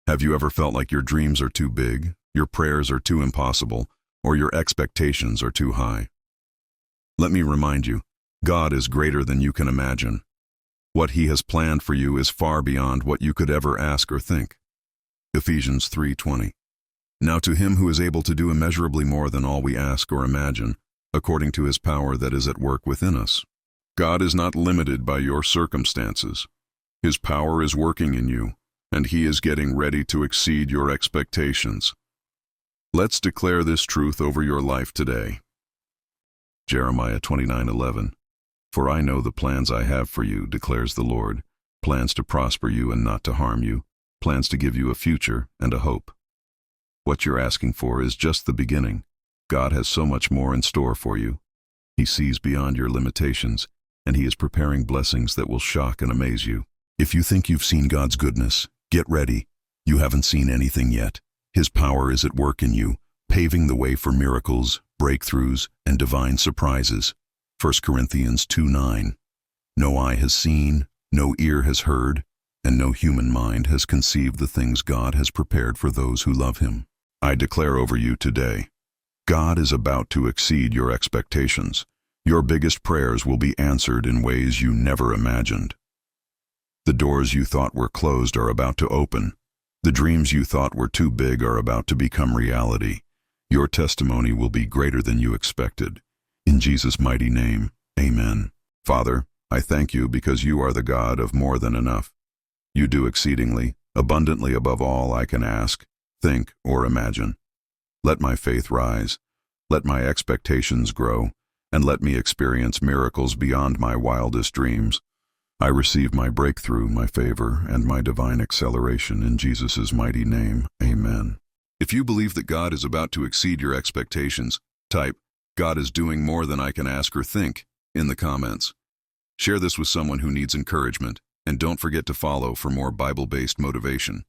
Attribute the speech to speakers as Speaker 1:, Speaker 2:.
Speaker 1: Have you ever felt like your dreams are too big, your prayers are too impossible, or your expectations are too high? Let me remind you, God is greater than you can imagine. What He has planned for you is far beyond what you could ever ask or think. Ephesians 3:20. Now to Him who is able to do immeasurably more than all we ask or imagine, according to His power that is at work within us. God is not limited by your circumstances. His power is working in you, and He is getting ready to exceed your expectations. Let's declare this truth over your life today. Jeremiah 29:11. For I know the plans I have for you, declares the Lord, plans to prosper you and not to harm you, plans to give you a future and a hope. What you're asking for is just the beginning. God has so much more in store for you. He sees beyond your limitations, and He is preparing blessings that will shock and amaze you. If you think you've seen God's goodness, get ready. You haven't seen anything yet. His power is at work in you, paving the way for miracles, breakthroughs, and divine surprises. 1 Corinthians 2:9. No eye has seen, no ear has heard, and no human mind has conceived the things God has prepared for those who love Him. I declare over you today, God is about to exceed your expectations. Your biggest prayers will be answered in ways you never imagined. The doors you thought were closed are about to open. The dreams you thought were too big are about to become reality. Your testimony will be greater than you expected. In Jesus' mighty name, amen. Father, I thank you because you are the God of more than enough. You do exceedingly, abundantly above all I can ask, think, or imagine. Let my faith rise, let my expectations grow, and let me experience miracles beyond my wildest dreams. I receive my breakthrough, my favor, and my divine acceleration in Jesus' mighty name, amen. If you believe that God is about to exceed your expectations, type, God is doing more than I can ask or think, in the comments. Share this with someone who needs encouragement, and don't forget to follow for more Bible-based motivation.